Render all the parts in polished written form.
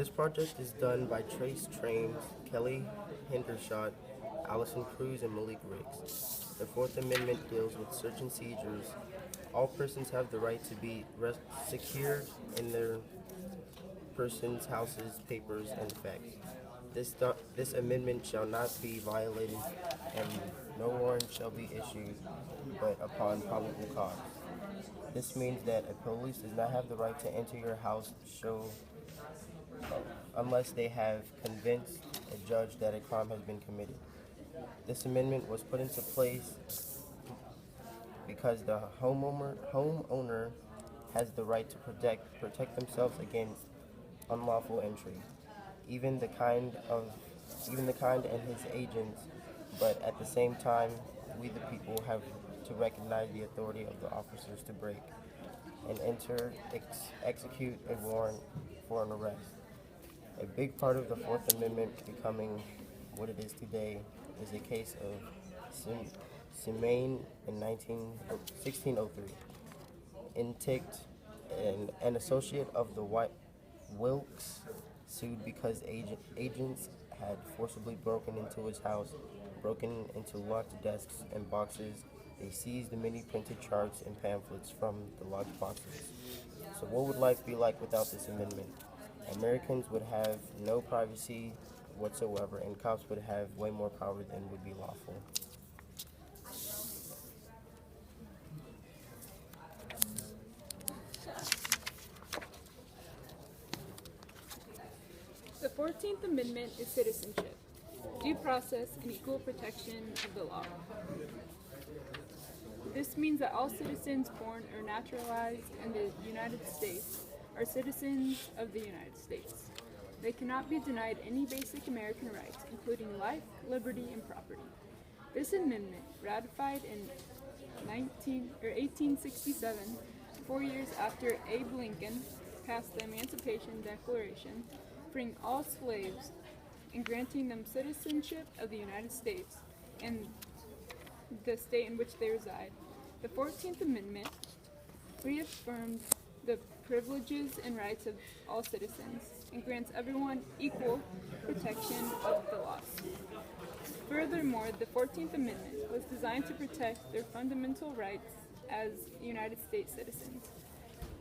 This project is done by Trace Trains, Kelly Hendershot, Allison Cruz, and Malik Riggs. The Fourth Amendment deals with search and seizures. All persons have the right to be secure in their persons, houses, papers, and effects. This amendment shall not be violated, and no warrant shall be issued but upon probable cause. This means that a police does not have the right to enter your house unless they have convinced a judge that a crime has been committed. This amendment was put into place because the homeowner has the right to protect themselves against unlawful entry, even the kind of even the kind and his agents. But at the same time, we the people have to recognize the authority of the officers to break and execute a warrant for an arrest. A big part of the Fourth Amendment becoming what it is today is a case of Semaine in 1603. Intict, an associate of the White Wilkes, sued because agents had forcibly broken into his house, broken into locked desks and boxes. They seized the many printed charts and pamphlets from the locked boxes. So what would life be like without this amendment? Americans would have no privacy whatsoever, and cops would have way more power than would be lawful. The 14th Amendment is citizenship, due process, and equal protection of the law. This means that all citizens born or naturalized in the United States are citizens of the United States. They cannot be denied any basic American rights, including life, liberty, and property. This amendment, ratified in 1867, 4 years after Abe Lincoln passed the Emancipation Declaration, freeing all slaves and granting them citizenship of the United States and the state in which they reside. The 14th Amendment reaffirms the privileges and rights of all citizens and grants everyone equal protection of the laws. Furthermore, the 14th Amendment was designed to protect their fundamental rights as United States citizens.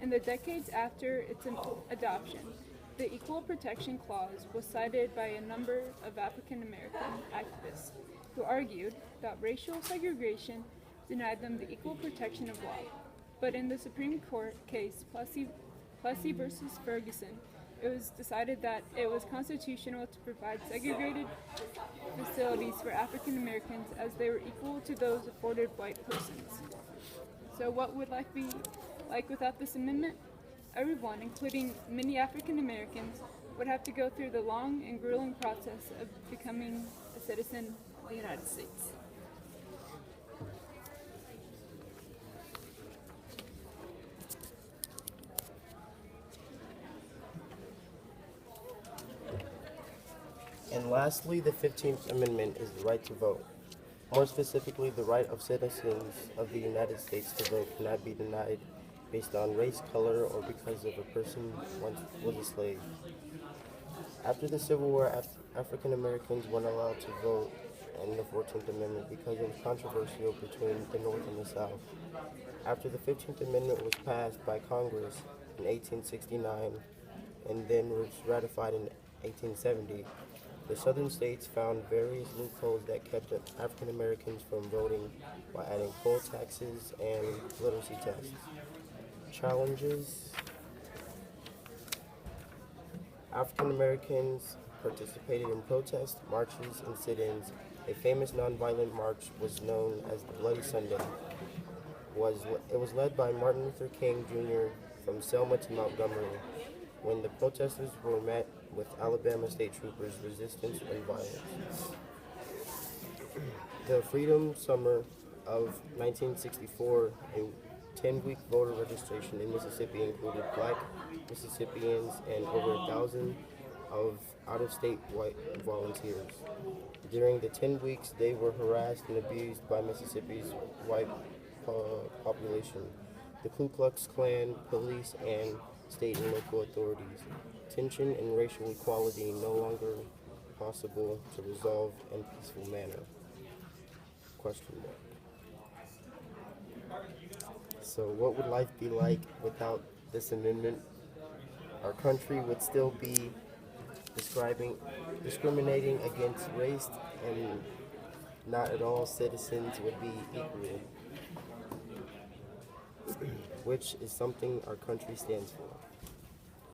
In the decades after its adoption, the Equal Protection Clause was cited by a number of African American activists who argued that racial segregation denied them the equal protection of law. But in the Supreme Court case Plessy versus Ferguson, it was decided that it was constitutional to provide segregated facilities for African Americans as they were equal to those afforded white persons. So what would life be like without this amendment? Everyone, including many African Americans, would have to go through the long and grueling process of becoming a citizen of the United States. And lastly, the 15th Amendment is the right to vote. More specifically, the right of citizens of the United States to vote cannot be denied based on race, color, or because of a person once was a slave. After the Civil War, African Americans weren't allowed to vote in the 14th Amendment because it was controversial between the North and the South. After the 15th Amendment was passed by Congress in 1869 and then was ratified in 1870, the southern states found various loopholes that kept African Americans from voting by adding poll taxes and literacy tests. Challenges: African Americans participated in protests, marches, and sit-ins. A famous nonviolent march was known as the Bloody Sunday. It was led by Martin Luther King Jr. from Selma to Montgomery. When the protesters were met with Alabama state troopers, resistance, and violence. The Freedom Summer of 1964, a 10-week voter registration in Mississippi included black Mississippians and over 1,000 of out-of-state white volunteers. During the 10 weeks, they were harassed and abused by Mississippi's white population, the Ku Klux Klan, police, and state and local authorities. tension and racial equality no longer possible to resolve in peaceful manner? Question mark. So what would life be like without this amendment? Our country would still be discriminating against race, and not at all citizens would be equal, which is something our country stands for.